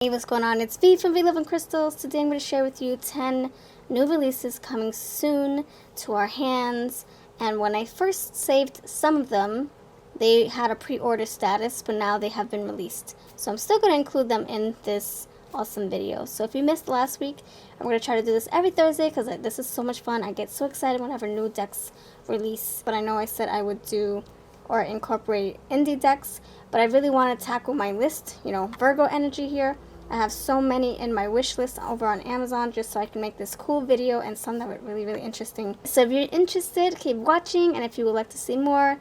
Hey, what's going on? It's V from V Love and Crystals. Today I'm going to share with you 10 new releases coming soon to our hands. And when I first saved some of them, they had a pre-order status, but now they have been released. So I'm still going to include them in this awesome video. So if you missed last week, I'm going to try to do this every Thursday because this is so much fun. I get so excited whenever new decks release. But I know I said I would do or incorporate indie decks, but I really want to tackle my list, Virgo energy here. I have so many in my wish list over on Amazon just so I can make this cool video and some that were really, really interesting. So if you're interested, keep watching, and if you would like to see more,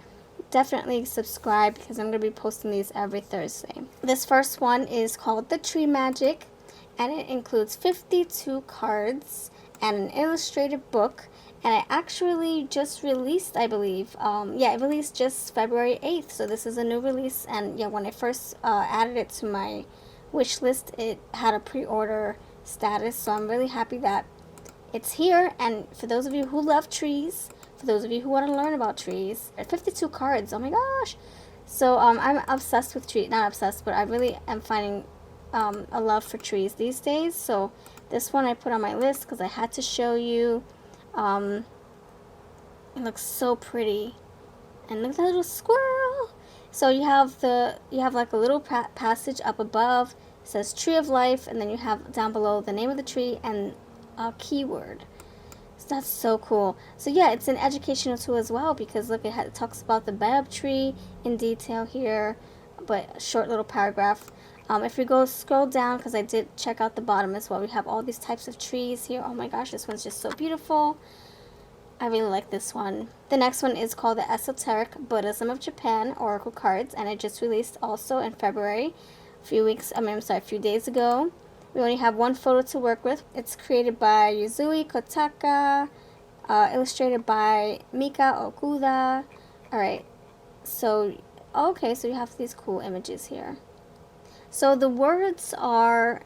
definitely subscribe because I'm going to be posting these every Thursday. This first one is called The Tree Magic, and it includes 52 cards and an illustrated book. And I actually just released, I believe, it released just February 8th, so this is a new release. And yeah, when I first added it to my wish list, it had a pre-order status, so I'm really happy that it's here. And for those of you who love trees, for those of you who want to learn about trees, 52 cards, oh my gosh. So I'm obsessed with trees, not obsessed, but I really am finding a love for trees these days. So this one I put on my list because I had to show you. It looks so pretty, and look at the little squirrel. So you have like a little passage up above. It says Tree of Life, and then you have down below the name of the tree and a keyword. So that's so cool. So yeah, it's an educational tool as well because look, it talks about the baobab tree in detail here, but a short little paragraph. If we scroll down, because I did check out the bottom as well, we have all these types of trees here. Oh my gosh, this one's just so beautiful. I really like this one. The next one is called the Esoteric Buddhism of Japan Oracle Cards, and it just released also in February, a few days ago. We only have one photo to work with. It's created by Yuzui Kotaka, illustrated by Mika Okuda. Alright, so you have these cool images here. So the words are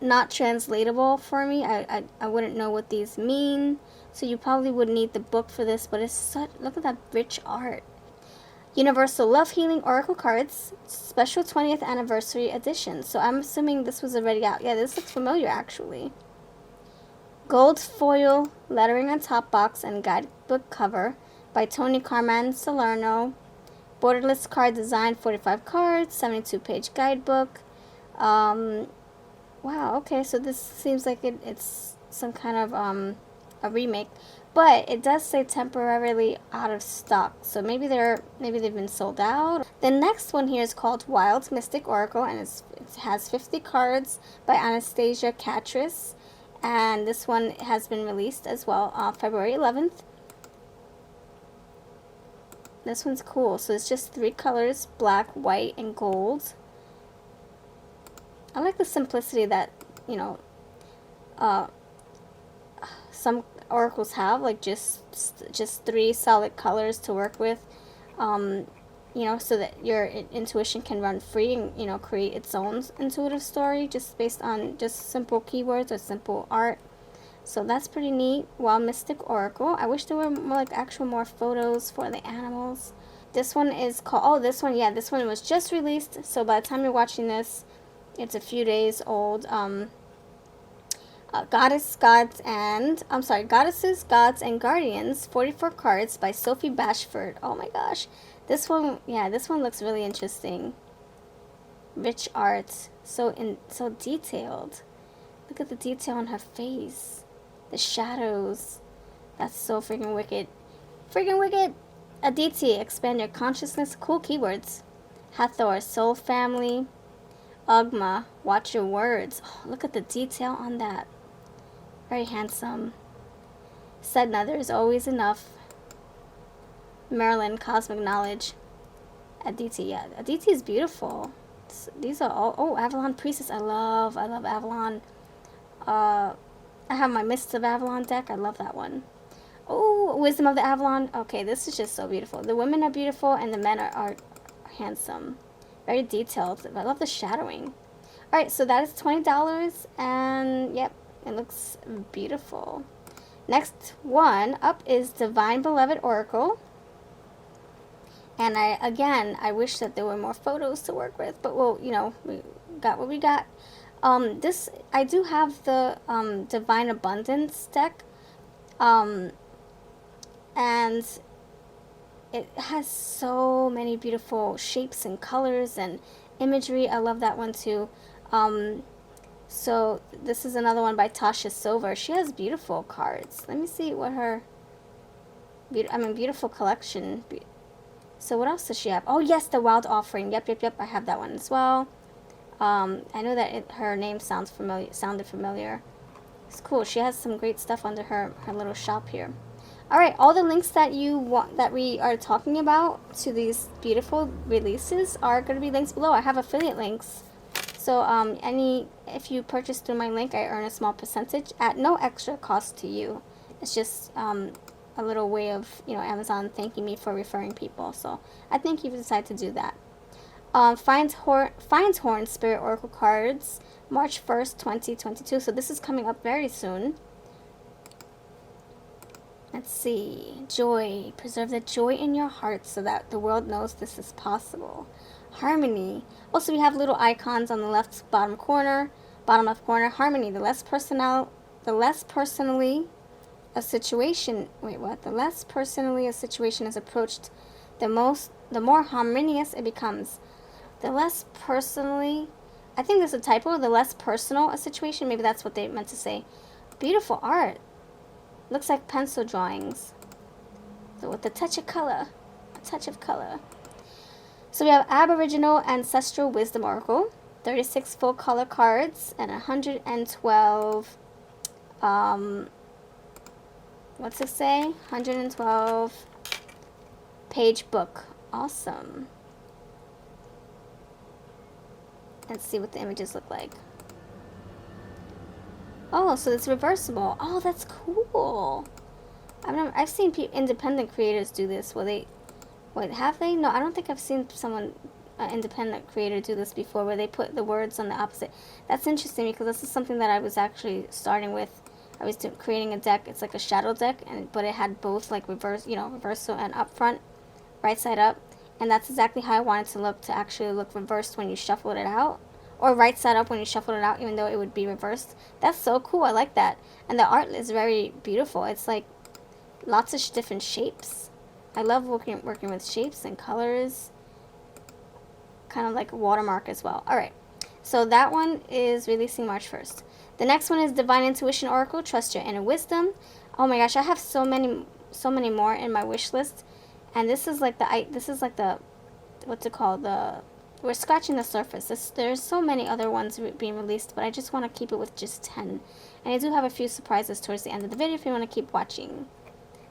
not translatable for me. I wouldn't know what these mean. So you probably would need the book for this, but look at that rich art. Universal Love Healing Oracle Cards, special 20th anniversary edition. So I'm assuming this was already out. Yeah, this looks familiar actually. Gold foil lettering on top box and guidebook cover by Toni Carmen Salerno. Borderless card design, 45 cards, 72-page guidebook. Wow, okay, so this seems like it's some kind of a remake, but it does say temporarily out of stock, so maybe they've been sold out. The next one here is called Wild Mystic Oracle, and it has 50 cards by Anastasia Catris, and this one has been released as well on February 11th. This one's cool. So it's just 3 colors, black, white, and gold. I like the simplicity that, some oracles have, like just 3 solid colors to work with, so that your intuition can run free and, create its own intuitive story just based on just simple keywords or simple art. So that's pretty neat. Wild Mystic Oracle. I wish there were more photos for the animals. This one is called, this one was just released. So by the time you're watching this, it's a few days old. Goddesses, Gods, and Guardians, 44 cards by Sophie Bashford. Oh my gosh. This one looks really interesting. Rich art. So detailed. Look at the detail on her face. The shadows. That's so freaking wicked. Freaking wicked. Aditi, expand your consciousness. Cool keywords. Hathor, soul family. Ugma, watch your words. Oh, look at the detail on that. Very handsome. Sedna, there is always enough. Merlin, cosmic knowledge. Aditi, yeah. Aditi is beautiful. These are all, Avalon Priestess. I love Avalon. I have my Mists of Avalon deck. I love that one. Oh, Wisdom of the Avalon. Okay, this is just so beautiful. The women are beautiful and the men are handsome. Very detailed. I love the shadowing. Alright, so that is $20. And, yep, it looks beautiful. Next one up is Divine Beloved Oracle. And I wish that there were more photos to work with. But, well, got what we got. This, I do have the Divine Abundance deck, and it has so many beautiful shapes and colors and imagery. I love that one too. So this is another one by Tasha Silver. She has beautiful cards. Let me see what her beautiful collection. So what else does she have? Oh yes, the Wild Offering. Yep. I have that one as well. I know that her name sounded familiar. It's cool. She has some great stuff under her little shop here. All right, all the links that we are talking about to these beautiful releases are going to be links below. I have affiliate links. So if you purchase through my link, I earn a small percentage at no extra cost to you. It's just a little way of, Amazon thanking me for referring people. So I think you've decided to do that. Finds Horn Spirit Oracle cards, March 1st, 2022. So this is coming up very soon. Let's see. Joy. Preserve the joy in your heart so that the world knows this is possible. Harmony. Also, we have little icons on the bottom left corner. Harmony. The less personally a situation. Wait, what? The less personally a situation is approached, the more harmonious it becomes. The less personally. I think there's a typo. The less personal a situation. Maybe that's what they meant to say. Beautiful art. Looks like pencil drawings. So with a touch of color. So we have Aboriginal Ancestral Wisdom Oracle. 36 full color cards and 112, what's it say? 112 page book. Awesome. Let's see what the images look like. Oh, so it's reversible. Oh, that's cool. I've seen independent creators do this. Have they? No, I don't think I've seen someone, independent creator, do this before, where they put the words on the opposite. That's interesting because this is something that I was actually starting with. I was creating a deck. It's like a shadow deck, but it had both like reversal and up front, right side up, and that's exactly how I wanted to actually look reversed when you shuffled it out. Or right side up when you shuffle it out, even though it would be reversed. That's so cool. I like that. And the art is very beautiful. It's like lots of different shapes. I love working with shapes and colors. Kind of like a watermark as well. Alright. So that one is releasing March 1st. The next one is Divine Intuition Oracle. Trust your inner wisdom. Oh my gosh, I have so many more in my wish list. And this is like the what's it called? We're scratching the surface. There's so many other ones being released, but I just want to keep it with just 10. And I do have a few surprises towards the end of the video if you want to keep watching.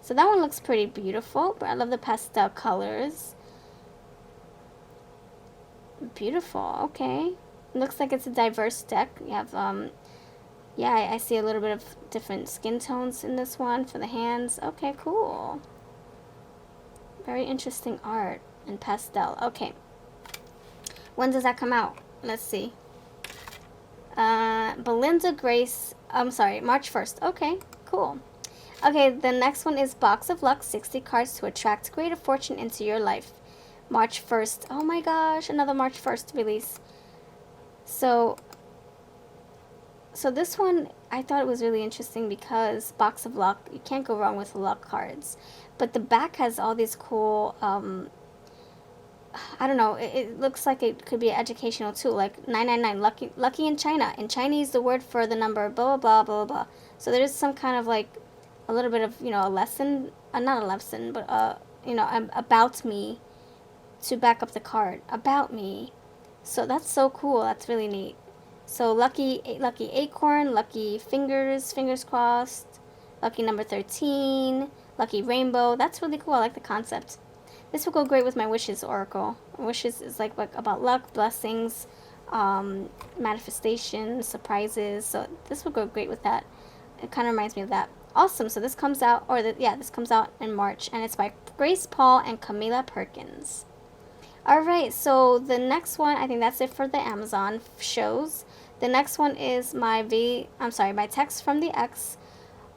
So that one looks pretty beautiful, but I love the pastel colors. Beautiful. Okay. Looks like it's a diverse deck. You have, yeah, I see a little bit of different skin tones in this one for the hands. Okay, cool. Very interesting art and pastel. Okay. When does that come out? Let's see. Belinda Grace. I'm sorry, March 1st. Okay, cool. Okay, the next one is Box of Luck, 60 cards to attract greater fortune into your life. March 1st. Oh my gosh, another March 1st release. So this one, I thought it was really interesting because Box of Luck, you can't go wrong with luck cards. But the back has all these cool, I don't know, it looks like it could be educational too, like 999, lucky in China. In Chinese, the word for the number, blah, blah, blah, blah, blah. So there's some kind of like a little bit of, a lesson, not a lesson, but, about me to back up the card. About me. So that's so cool. That's really neat. So lucky acorn, lucky fingers crossed, lucky number 13, lucky rainbow. That's really cool. I like the concept. This will go great with my wishes oracle. Wishes is like about luck, blessings, manifestation, surprises. So this will go great with that. It kind of reminds me of that. Awesome. So this comes out, this comes out in March, and it's by Grace Paul and Camilla Perkins. Alright, so the next one, I think that's it for the Amazon shows. The next one is my Text from the X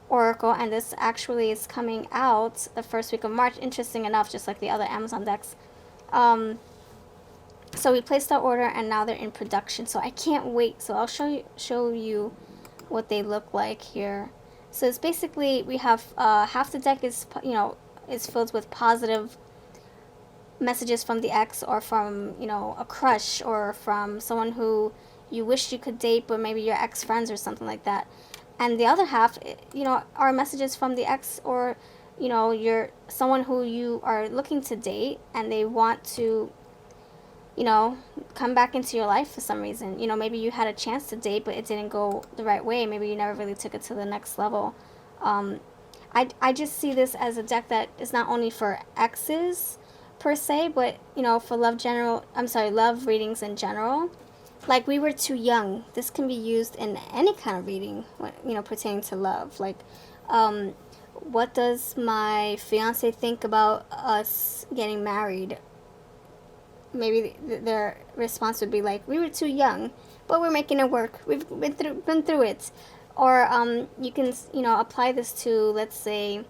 Oracle, and this actually is coming out the first week of March. Interesting enough, just like the other Amazon decks. So So we placed our order and now they're in production. So I can't wait. So I'll show you what they look like here. So it's basically, we have half the deck is, you know, is filled with positive messages from the ex, or from, you know, a crush, or from someone who you wish you could date, but maybe your ex-friends or something like that. And the other half, you know, are messages from the ex, or, you know, you're someone who you are looking to date and they want to, you know, come back into your life for some reason. You know, maybe you had a chance to date, but it didn't go the right way. Maybe you never really took it to the next level. I just see this as a deck that is not only for exes per se, but, you know, for love readings in general. Like, we were too young. This can be used in any kind of reading, you know, pertaining to love. Like, what does my fiance think about us getting married? Maybe their response would be like, we were too young, but we're making it work. We've been through it. Or you can, you know, apply this to, let's say,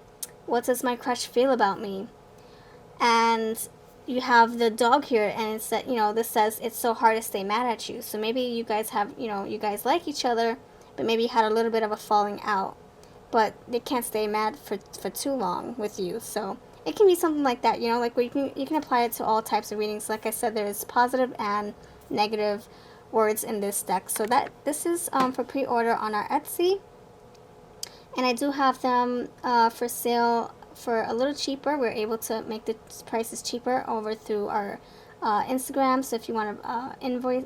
what does my crush feel about me? And you have the dog here, and it's that, you know, this says it's so hard to stay mad at you. So maybe you guys have, you know, you guys like each other, but maybe you had a little bit of a falling out, but they can't stay mad for too long with you. So it can be something like that, you know, like where you can apply it to all types of readings. Like I said, there's positive and negative words in this deck. So this is for pre-order on our Etsy, and I do have them for sale for a little cheaper. We're able to make the prices cheaper over through our Instagram. So if you want to invoice,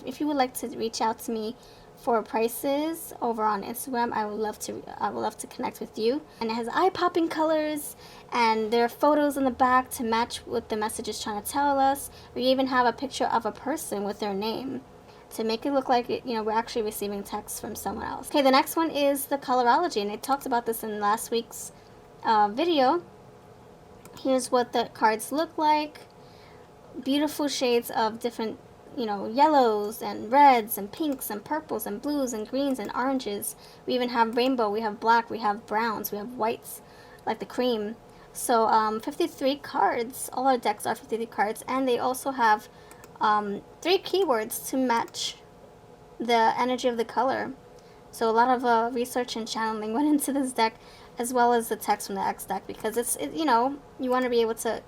if you would like to reach out to me for prices over on Instagram, I would love to connect with you. And it has eye-popping colors, and there are photos in the back to match what the message is trying to tell us. We even have a picture of a person with their name to make it look like, you know, we're actually receiving text from someone else. Okay, the next one is the Colorology, and I talked about this in last week's video. Here's what the cards look like. Beautiful shades of different, you know, yellows and reds and pinks and purples and blues and greens and oranges. We even have rainbow, we have black, we have browns, we have whites, like the cream. So 53 cards. All our decks are 53 cards, and they also have 3 keywords to match the energy of the color. So a lot of research and channeling went into this deck, as well as the text from the X deck, because you know, you want to be able to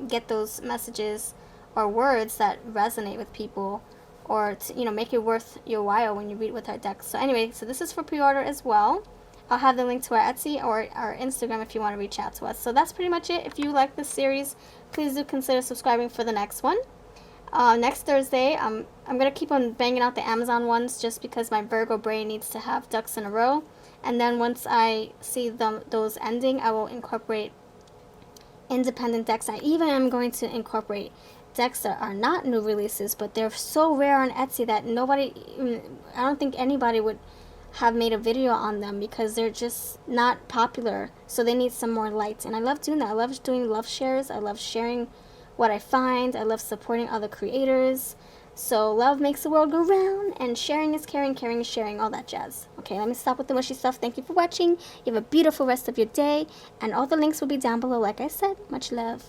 get those messages or words that resonate with people, or to, you know, make it worth your while when you read with our deck. So anyway, so this is for pre-order as well. I'll have the link to our Etsy or our Instagram if you want to reach out to us. So that's pretty much it. If you like this series, please do consider subscribing for the next one. Next Thursday, I'm going to keep on banging out the Amazon ones, just because my Virgo brain needs to have ducks in a row. And then once I see those ending, I will incorporate independent decks. I even am going to incorporate decks that are not new releases, but they're so rare on Etsy that I don't think anybody would have made a video on them, because they're just not popular. So they need some more light. And I love doing that. I love doing love shares. I love sharing what I find. I love supporting other creators. So love makes the world go round, and sharing is caring, caring is sharing, all that jazz. Okay, let me stop with the mushy stuff. Thank you for watching. You have a beautiful rest of your day, and all the links will be down below, like I said. Much love.